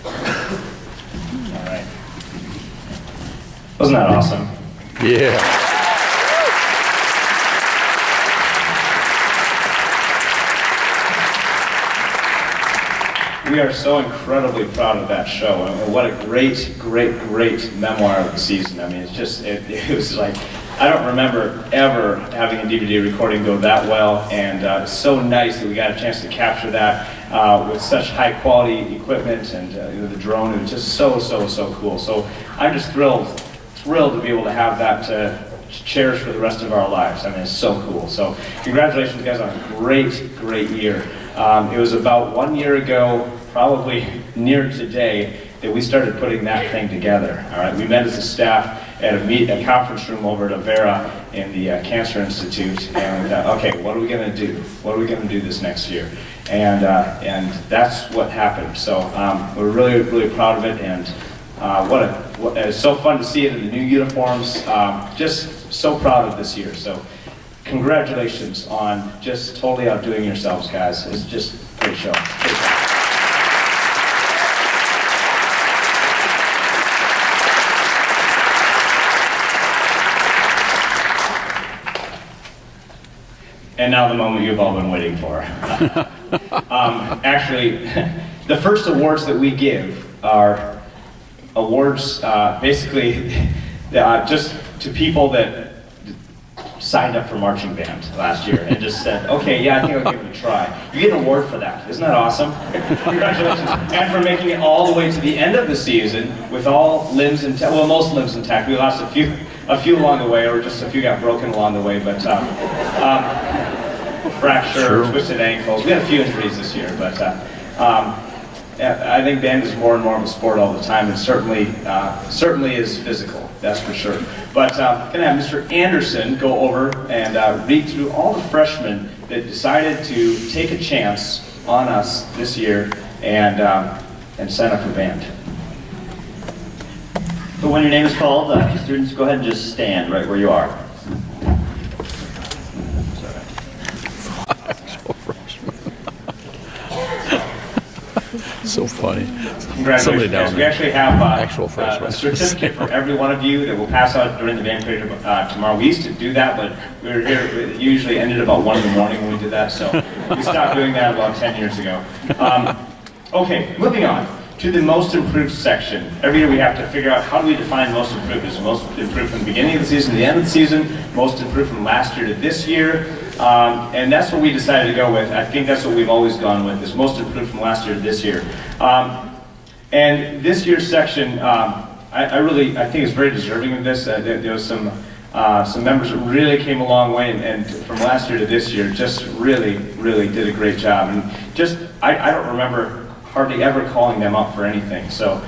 All right. Wasn't that awesome? Yeah. We are so incredibly proud of that show. I mean, what a great, great, great memoir of the season. I mean, it's just, it was like, I don't remember ever having a DVD recording go that well, and it's so nice that we got a chance to capture that with such high quality equipment, and the drone. It was just so, so, so cool. So I'm just thrilled to be able to have that to cherish for the rest of our lives. I mean, it's so cool. So congratulations, guys, on a great, great year. It was about 1 year ago, probably near today, that we started putting that thing together. All right, we met as a staff at a conference room over at Avera in the Cancer Institute, and we thought, okay, what are we going to do? What are we going to do this next year? And that's what happened. So we're really, really proud of it, and it's so fun to see it in the new uniforms. Just so proud of this year. So congratulations on just totally outdoing yourselves, guys. It's just a great show. Great show. And now the moment you've all been waiting for. Actually, the first awards that we give are awards basically just to people that signed up for marching band last year and just said, okay, yeah, I think I'll give it a try. You get an award for that. Isn't that awesome? Congratulations. And for making it all the way to the end of the season with all limbs intact, well, most limbs intact. We lost a few along the way, or just a few got broken along the way, but fracture, twisted ankles. We had a few injuries this year, but I think band is more and more of a sport all the time, and certainly is physical, that's for sure. But I'm going to have Mr. Anderson go over and read through all the freshmen that decided to take a chance on us this year and sign up for band. So when your name is called, students, go ahead and just stand right where you are. So funny. Congratulations, guys. We actually have actual a certificate for every one of you that we'll pass out during the band period tomorrow. We used to do that, but it usually ended about 1 in the morning when we did that, so we stopped doing that about 10 years ago. Okay, moving on to the most improved section. Every year we have to figure out how do we define most improved. Is it most improved from the beginning of the season to the end of the season? Most improved from last year to this year? And that's what we decided to go with. I think that's what we've always gone with, is most improved from last year to this year. And this year's section, I think is very deserving of this. There was some members that really came a long way, and from last year to this year, just really, really did a great job. And just, I don't remember hardly ever calling them up for anything. So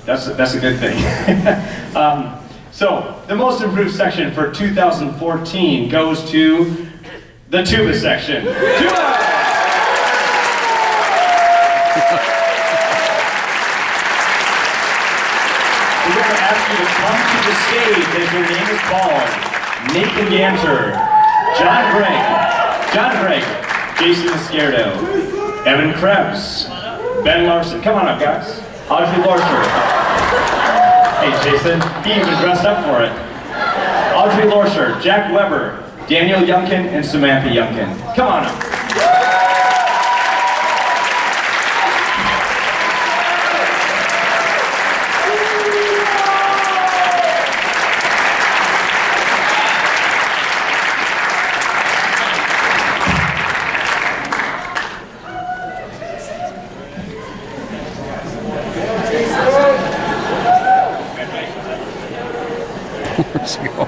that's a good thing. So the most improved section for 2014 goes to the tuba section. Tuba! We're going to ask you to come to the stage as your name is called. Nathan Ganter, John Gregg, Jason Esquerdo, Evan Krebs, Ben Larson. Come on up, guys. Audrey Lorscher. Hey, Jason. He even dressed up for it. Audrey Lorscher, Jack Weber, Daniel Youngkin, and Samantha Youngkin. Come on up. Where's he going?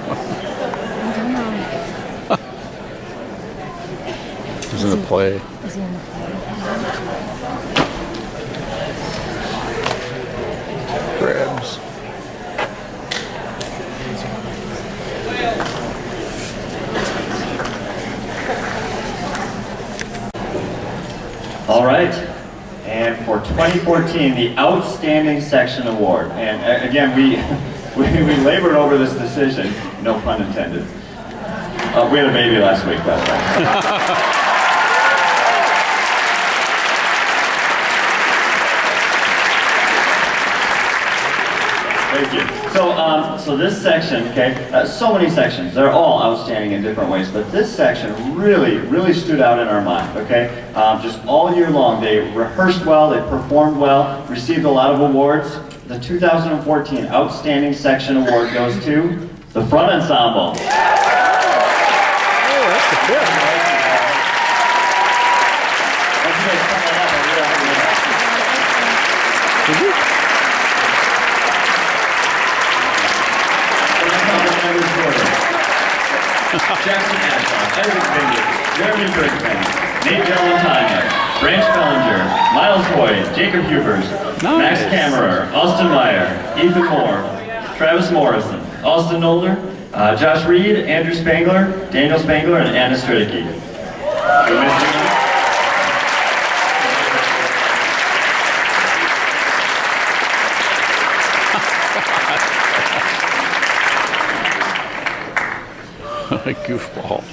He's in the play. Is he in the play? Crabs. All right. And for 20 2014, the Outstanding Section Award. And again, we labored over this decision, no pun intended. We had a baby last week, by the way. Thank you. So this section, okay, so many sections. They're all outstanding in different ways, but this section really stood out in our mind, okay? Just all year long, they rehearsed well, they performed well, received a lot of awards. The 2014 Outstanding Section Award goes to the Front Ensemble. Jackson Ashton, Edward Bindley, Jeremy Bergman, Nate Valentine, Branch Bellinger, Miles Hoy, Jacob Hubers, Max Kammerer, Austin Meyer, Ethan Moore, Travis Morrison, Austin Nolder, Josh Reed, Andrew Spangler, Daniel Spangler, and Anna Stridicki. Goofball.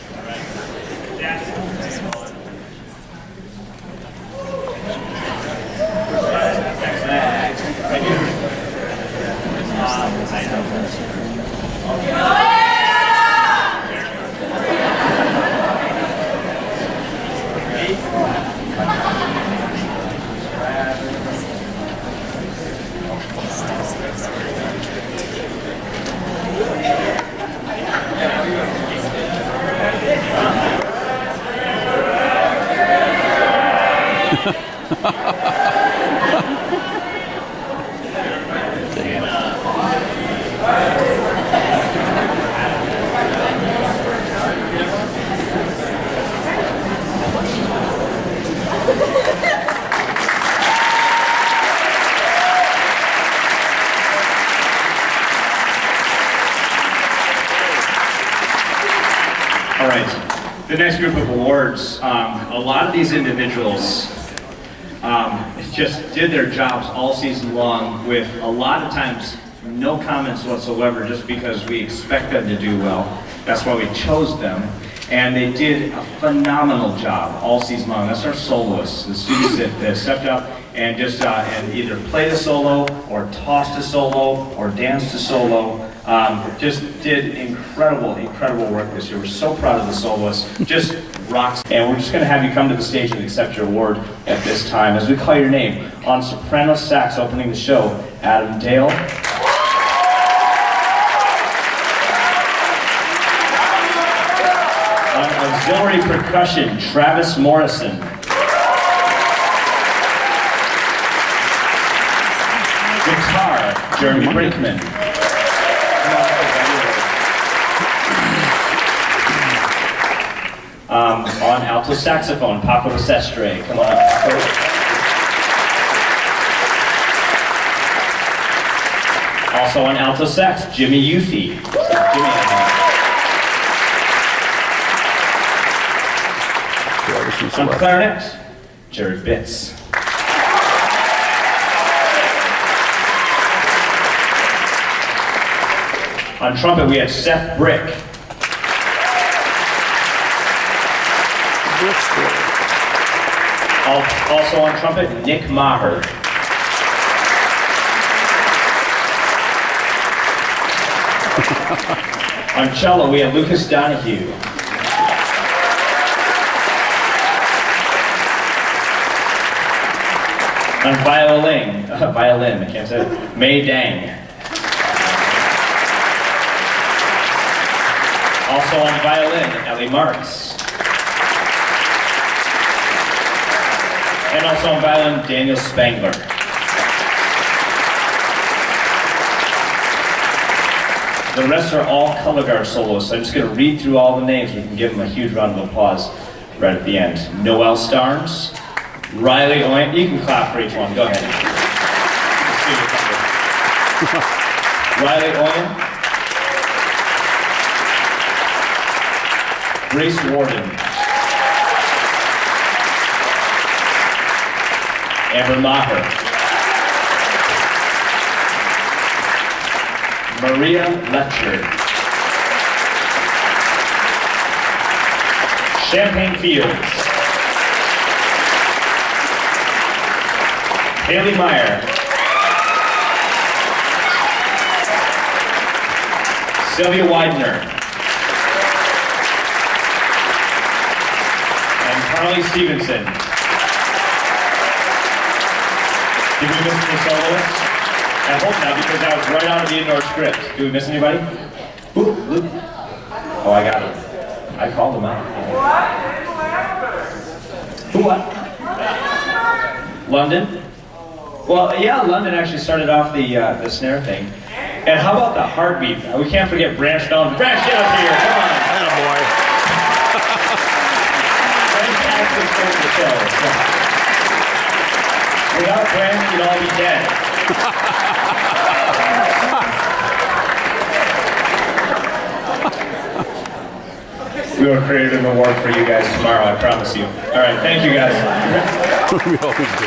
All right, the next group of awards, a lot of these individuals just did their jobs all season long with a lot of times no comments whatsoever, just because we expect them to do well. That's why we chose them. And they did a phenomenal job all season long. That's our soloists, the students that stepped up and just and either played a solo or tossed a solo or danced a solo. Just did incredible work this year. We're so proud of the soloists. Just rocks. And we're just going to have you come to the stage and accept your award at this time. As we call your name, on soprano sax opening the show, Adam Dale. On auxiliary percussion, Travis Morrison. Guitar, Jeremy Brinkman. On alto saxophone, Paco Sestre. Come on up, Paco. Also on alto sax, Jimmy Youthy. On clarinet, Jared Bitts. On trumpet, we have Seth Brick. Also on trumpet, Nick Maher. On cello, we have Lucas Donahue. On violin, I can't say it, Mei Dang. Also on violin, Ellie Marks. And also on violin, Daniel Spangler. The rest are all color guard soloists. I'm just going to read through all the names. We can give them a huge round of applause right at the end. Noel Starnes, Riley Owen. You can clap for each one. Go ahead. Riley Owen. Grace Warden. Amber Maher. Maria Letcher. Champagne Fields. Haley Meyer. Sylvia Widener. And Carly Stevenson. Did we miss any soloists? I hope not, because that was right out of the indoor script. Did we miss anybody? Ooh, Luke. Oh, I got it. I called them out. Who what? London? Well, yeah, London actually started off the snare thing. And how about the heartbeat? We can't forget Branch Down. Branch, get up here, come on. Attaboy. Branch actually started the show. So. Without Branch, we'd all be dead. We will create an award for you guys tomorrow, I promise you. All right, thank you guys. We always do.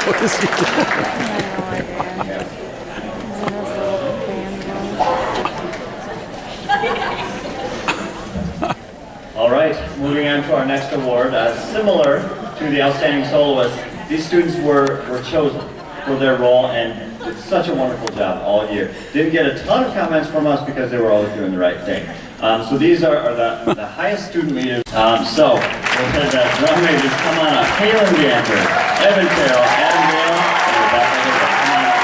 What is he doing? All right, moving on to our next award. Similar to the Outstanding Soloist, these students were chosen for their role and did such a wonderful job all year. Didn't get a ton of comments from us because they were always doing the right thing. So these are the highest student leaders. So we'll have the drum majors come on up. Kaylin Ganter, Evan Carroll, Adam Gale, and Rebecca Hill. Come on up.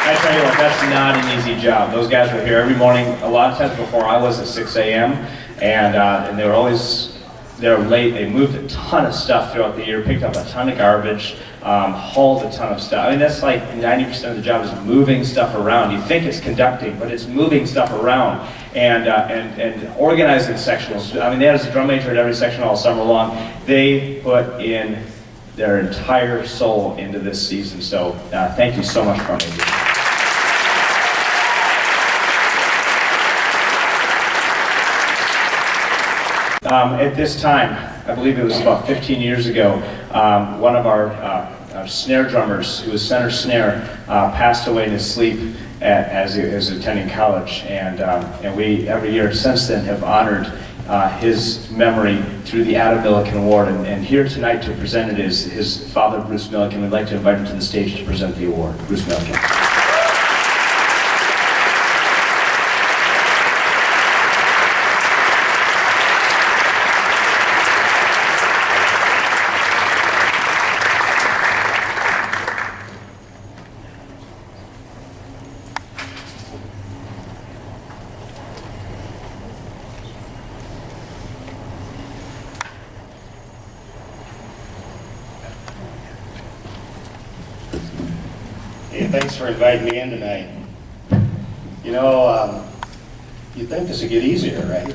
I tell you what, that's not an easy job. Those guys were here every morning, a lot of times before I was at 6 a.m. And they were late. They moved a ton of stuff throughout the year, picked up a ton of garbage, hauled a ton of stuff. I mean, that's like 90% of the job is moving stuff around. You think it's conducting, but it's moving stuff around and organizing sectionals. I mean, they had a drum major at every section all summer long. They put in their entire soul into this season. So thank you so much, drum majors. At this time, I believe it was about 15 years ago, one of our snare drummers, who was center snare, passed away in his sleep as he was attending college. And we, every year since then, have honored his memory through the Adam Milliken Award. And here tonight to present it is his father, Bruce Milliken. We'd like to invite him to the stage to present the award. Bruce Milliken. Hey, thanks for inviting me in tonight. You know, you'd think this would get easier, right?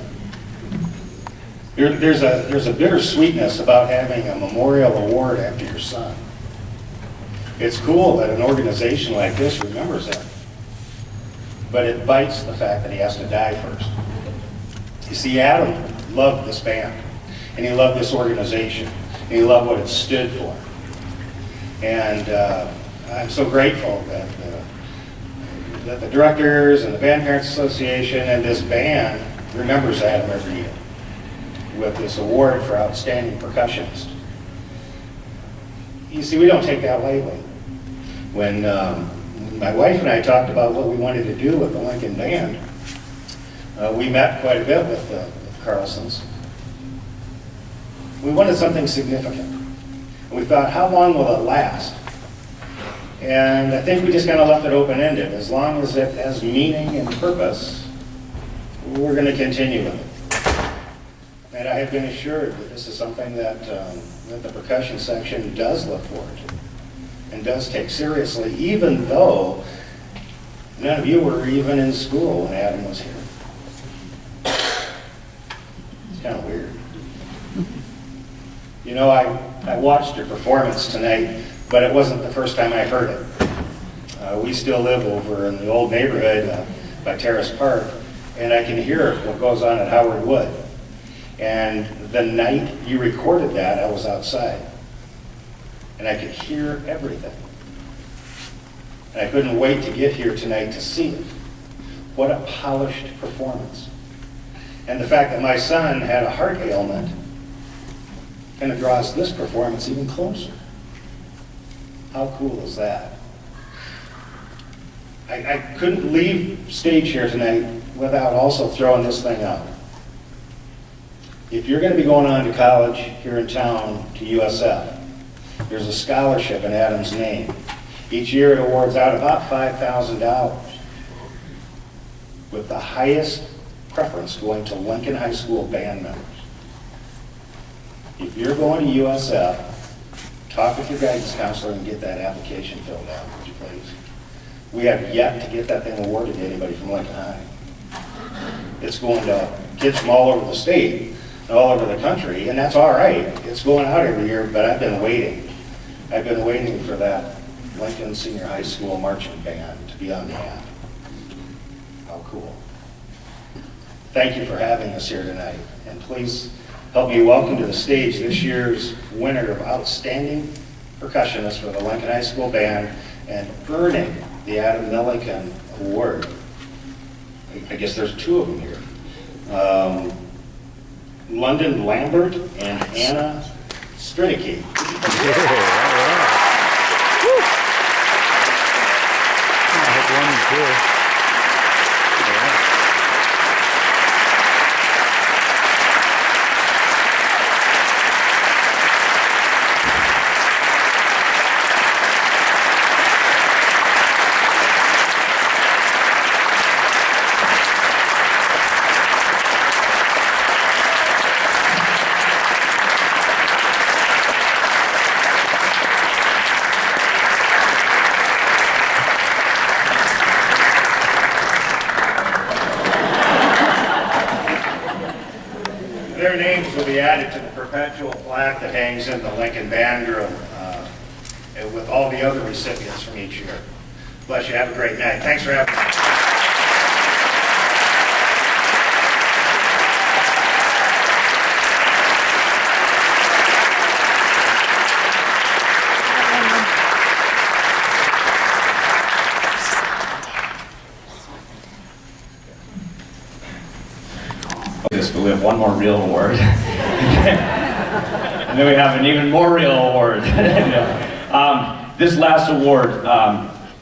There's a bittersweetness about having a memorial award after your son. It's cool that an organization like this remembers him, but it bites the fact that he has to die first. You see, Adam loved this band, and he loved this organization, and he loved what it stood for. And I'm so grateful that the directors and the Band Parents Association and this band remembers Adam every year with this award for Outstanding Percussionist. You see, we don't take that lightly. When my wife and I talked about what we wanted to do with the Lincoln Band. We met quite a bit with Carlson's. We wanted something significant. We thought, how long will it last? And I think we just kind of left it open-ended. As long as it has meaning and purpose, we're going to continue with it. And I have been assured that this is something that the percussion section does look forward to and does take seriously, even though none of you were even in school when Adam was here. It's kind of weird. You know, I watched your performance tonight, but it wasn't the first time I heard it. We still live over in the old neighborhood by Terrace Park, and I can hear what goes on at Howard Wood. And the night you recorded that, I was outside, and I could hear everything. And I couldn't wait to get here tonight to see it. What a polished performance. And the fact that my son had a heart ailment kind of draws this performance even closer. How cool is that? I couldn't leave stage here tonight without also throwing this thing out. If you're going to be going on to college here in town to USF, there's a scholarship in Adam's name. Each year it awards out about $5,000, with the highest preference going to Lincoln High School band members. If you're going to USF, talk with your guidance counselor and get that application filled out, would you please? We have yet to get that thing awarded to anybody from Lincoln High. It's going to kids from all over the state, and all over the country, and that's all right. It's going out every year, but I've been waiting. I've been waiting for that Lincoln Senior High School marching band to be on the app. How cool. Thank you for having us here tonight, and please help me welcome to the stage this year's winner of Outstanding Percussionist for the Lincoln High School Band and earning the Adam Milliken Award. I guess there's two of them here. London Lambert and Anna Strinicki. Their names will be added to the perpetual plaque that hangs in the Lincoln Band Room with all the other recipients from each year. Bless you. Have a great night. Thanks for having me. But we have one more real award. And then we have an even more real award. This last award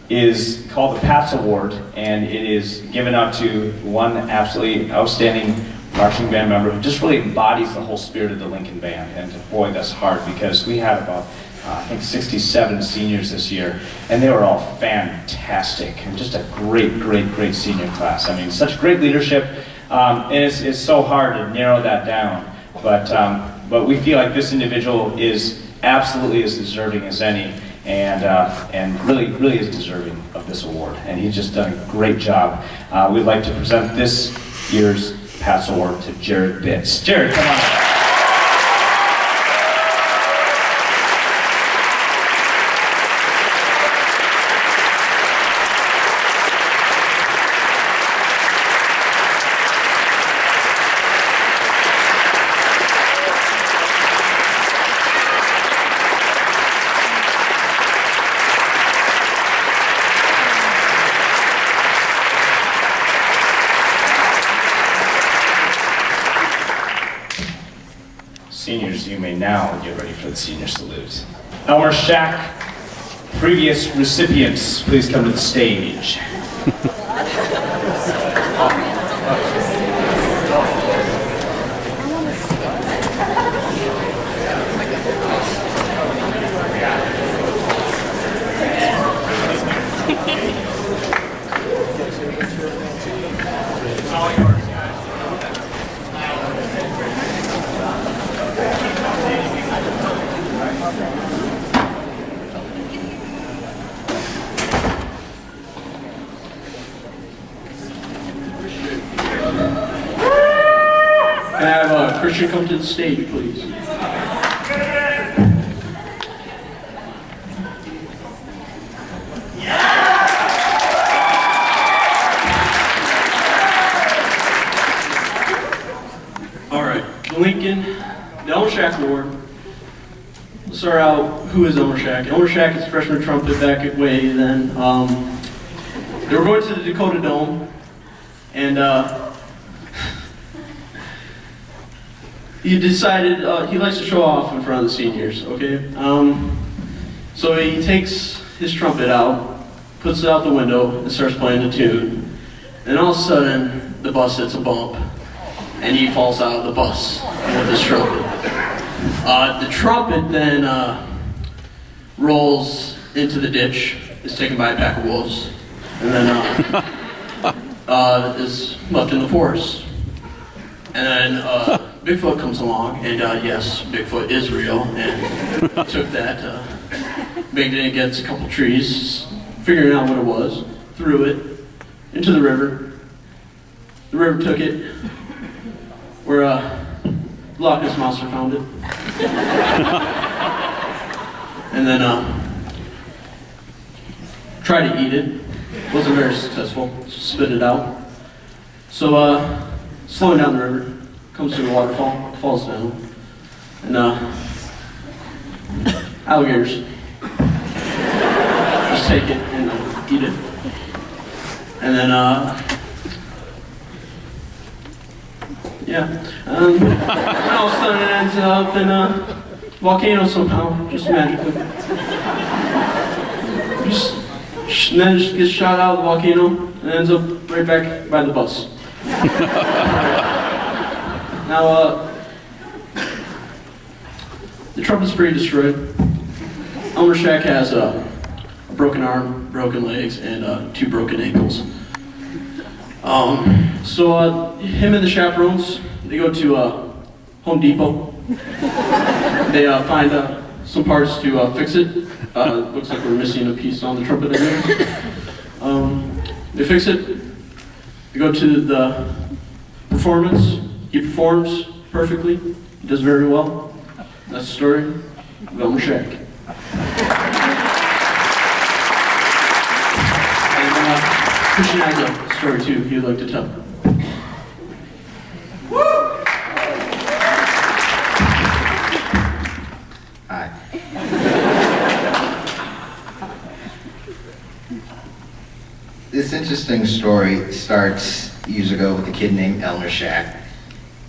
is called the Pats Award, and it is given out to one absolutely outstanding marching band member who just really embodies the whole spirit of the Lincoln Band. And boy, that's hard because we had about, I think, 67 seniors this year, and they were all fantastic. And just a great, great, great senior class. I mean, such great leadership. And it's so hard to narrow that down, but we feel like this individual is absolutely as deserving as any, and really is deserving of this award. And he's just done a great job. We'd like to present this year's Pats Award to Jared Bitts. Jared, come on up. Seniors, you may now get ready for the senior salute. Elmer Shack, previous recipients please come to the stage? Can I have Christian come to the stage, please? All right, Lincoln, the Elmer Shack Award. Let's start out, who is Elmer Shack? Elmer Shack is freshman trumpet back at way then. They were going to the Dakota Dome, and he decided he likes to show off in front of the seniors, okay? So he takes his trumpet out, puts it out the window, and starts playing the tune. And all of a sudden, the bus hits a bump, and he falls out of the bus with his trumpet. The trumpet then rolls into the ditch, is taken by a pack of wolves, and then is left in the forest. And then Bigfoot comes along, and yes, Bigfoot is real, and took that, banged it against a couple trees, figuring out what it was, threw it into the river. The river took it where Loch Ness Monster found it. And then tried to eat it. Wasn't very successful. Just spit it out. So slowing down the river, comes to a waterfall, falls down, and alligators just take it and eat it. And then all of a sudden it ends up in a volcano somehow, just magically. And then just gets shot out of the volcano and ends up right back by the bus. Now, the trumpet's pretty destroyed. Elmer Shack has a broken arm, broken legs, and 2 broken ankles. So him and the chaperones, they go to Home Depot. They find some parts to fix it. Looks like we're missing a piece on the trumpet again. They fix it. They go to the performance. He performs perfectly. He does very well. That's the story of Elmer Shack. And Christian has a story too he'd like to tell. Hi. This interesting story starts years ago with a kid named Elmer Shack,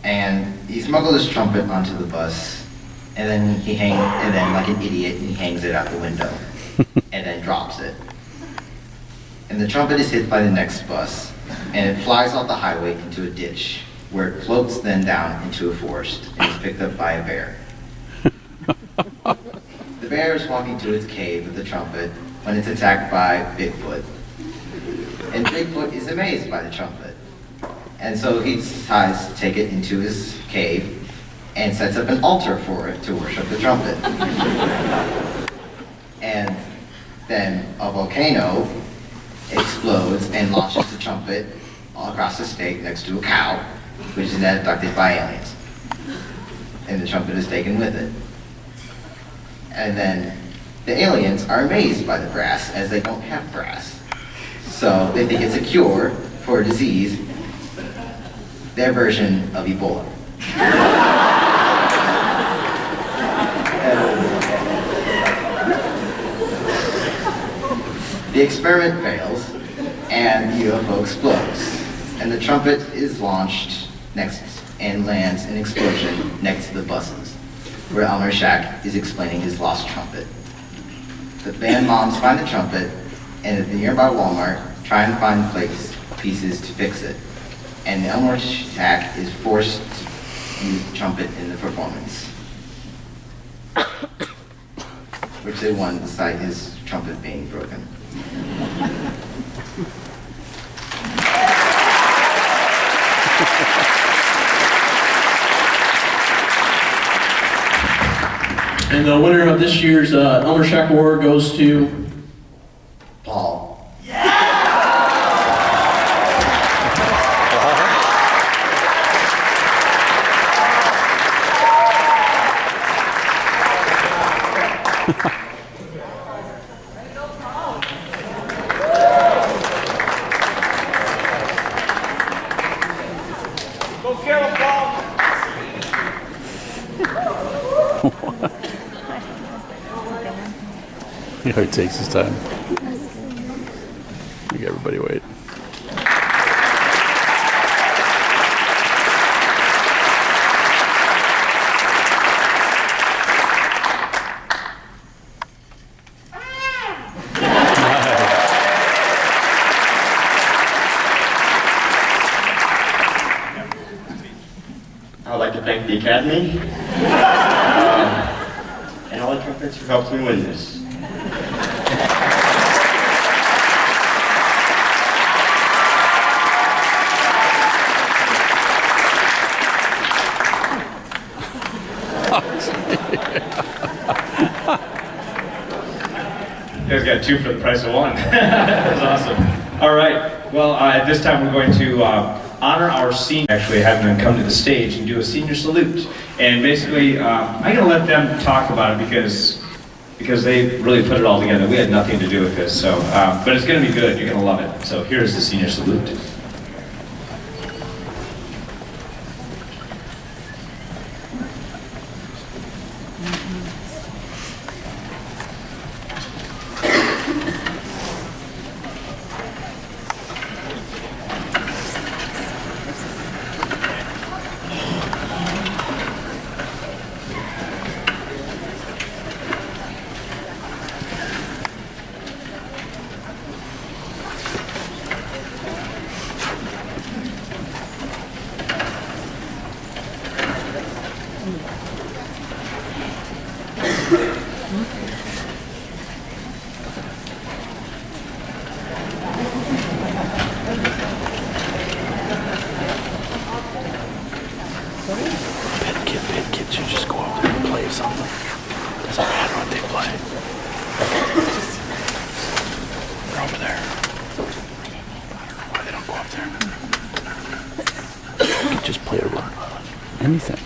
and he smuggled his trumpet onto the bus, and then like an idiot, he hangs it out the window, and then drops it. And the trumpet is hit by the next bus, and it flies off the highway into a ditch, where it floats then down into a forest, and is picked up by a bear. The bear is walking to its cave with the trumpet when it's attacked by Bigfoot. And Bigfoot is amazed by the trumpet. And so he decides to take it into his cave and sets up an altar for it to worship the trumpet. And then a volcano explodes and launches the trumpet all across the state next to a cow, which is then abducted by aliens. And the trumpet is taken with it. And then the aliens are amazed by the brass, as they don't have brass. So they think it's a cure for a disease, their version of Ebola. The experiment fails, and the UFO explodes, and the trumpet is launched next and lands in explosion next to the buses, where Elmer Shack is explaining his lost trumpet. The band moms find the trumpet, and at the nearby Walmart, try and find pieces to fix it. And the Elmer Shack is forced to use the trumpet in the performance, which they won despite his trumpet being broken. And the winner of this year's Elmer Shack Award goes to Paul. You know, he takes his time. Make everybody wait. I would like to thank the Academy and all the trumpets who helped me win this. You guys got two for the price of one. That's awesome. All right. Well, at this time we're going to honor our senior, actually having them come to the stage and do a senior salute. And basically, I'm going to let them talk about it because they really put it all together. We had nothing to do with this, so but it's going to be good. You're going to love it. So here's the senior salute. Pit kids, you just go out there and play something. Doesn't matter what they play. They're over there. I don't know why they don't go up there. You can just play a run. Anything.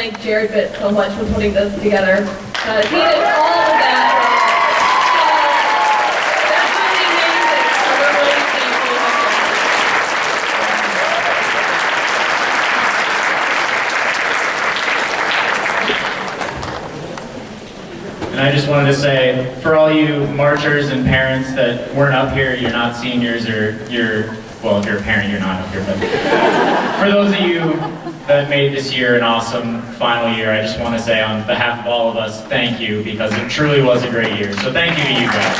thank Jared Bitt so much for putting this together. He did all of that. So, that's really amazing. So we're really thankful. And I just wanted to say, for all you marchers and parents that weren't up here, you're not seniors, or well, if you're a parent, you're not up here, but for those of you that made this year an awesome final year, I just want to say on behalf of all of us, thank you, because it truly was a great year. So thank you to you guys.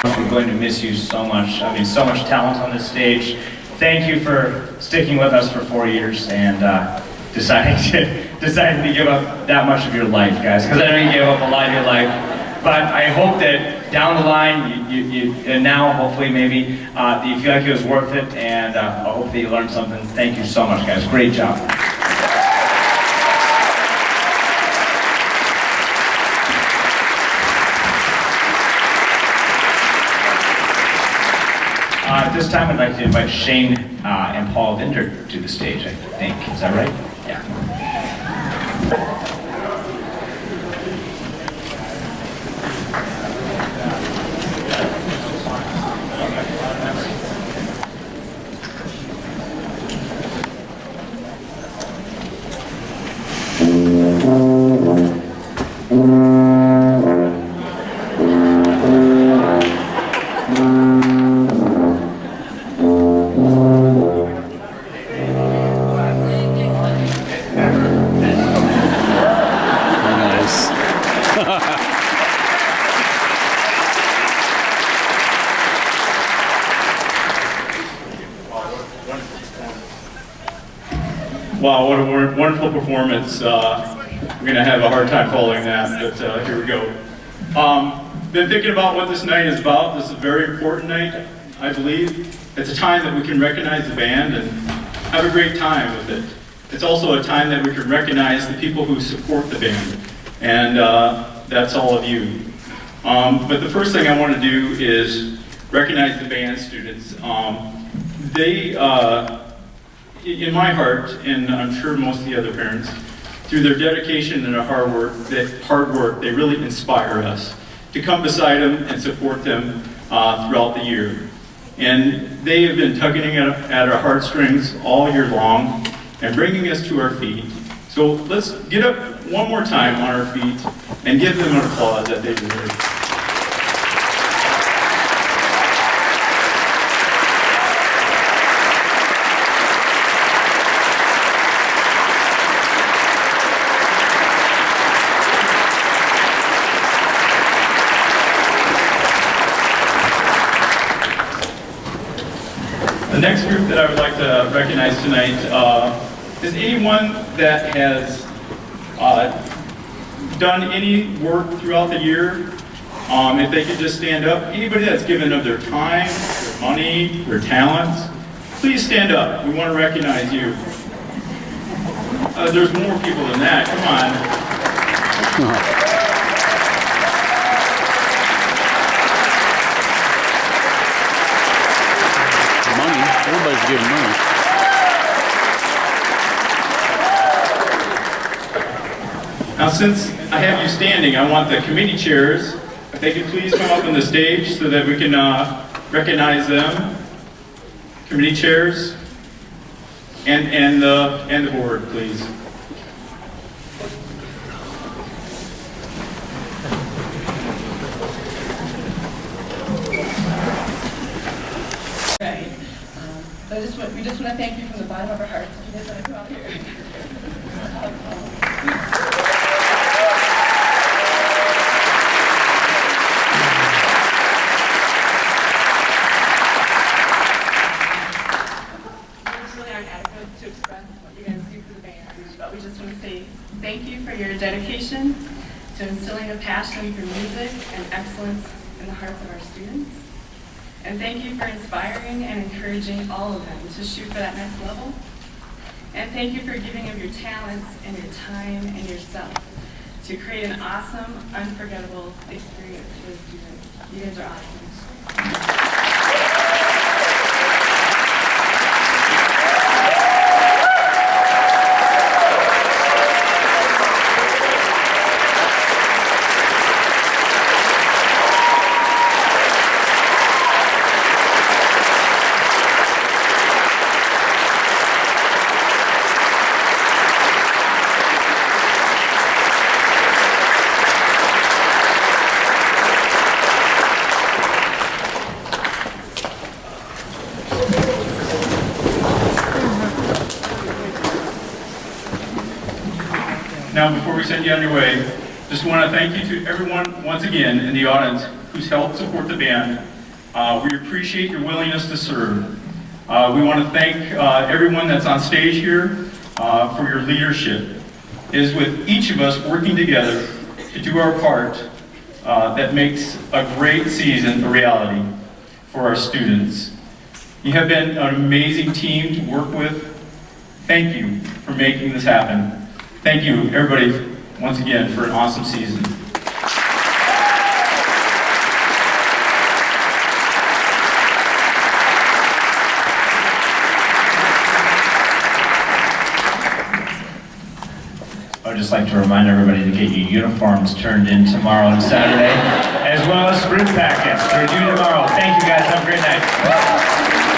I'm going to miss you so much. I mean, so much talent on this stage. Thank you for sticking with us for 4 years and deciding to give up that much of your life, guys. Because I know you gave up a lot of your life. But I hope that down the line, and now hopefully maybe, that you feel like it was worth it, and I hope that you learned something. Thank you so much, guys. Great job. At this time, I'd like to invite Shane and Paul Vinder to the stage, I think. Is that right? Yeah. Wow, what a wonderful performance. I'm going to have a hard time following that, but here we go. Been thinking about what this night is about. This is a very important night, I believe. It's a time that we can recognize the band and have a great time with it. It's also a time that we can recognize the people who support the band, and that's all of you. But the first thing I want to do is recognize the band students. They, in my heart, and I'm sure most of the other parents, through their dedication and their hard work, they really inspire us to come beside them and support them throughout the year. And they have been tugging at our heartstrings all year long and bringing us to our feet. So let's get up one more time on our feet and give them an applause that they deserve. The next group that I would like to recognize tonight is anyone that has done any work throughout the year. If they could just stand up. Anybody that's given of their time, their money, their talents, please stand up. We want to recognize you. There's more people than that. Come on. Everybody's giving money. Now, since I have you standing, I want the committee chairs, if they could please come up on the stage so that we can recognize them. Committee chairs and the board, please. But we just want to thank you from the bottom of our hearts if you guys want to come out here. Words really aren't adequate to express what you guys do for the band, but we just want to say thank you for your dedication to instilling a passion for music and excellence in the hearts of our students. And thank you for inspiring and encouraging all of them to shoot for that next level. And thank you for giving of your talents and your time and yourself to create an awesome, unforgettable experience for the students. You guys are awesome. Now, before we send you on your way, just want to thank you to everyone once again in the audience who's helped support the band. We appreciate your willingness to serve. We want to thank everyone that's on stage here for your leadership. It is with each of us working together to do our part that makes a great season a reality for our students. You have been an amazing team to work with. Thank you for making this happen. Thank you, everybody, once again, for an awesome season. I would just like to remind everybody to get your uniforms turned in tomorrow and Saturday, as well as fruit packets. They're due tomorrow. Thank you guys. Have a great night.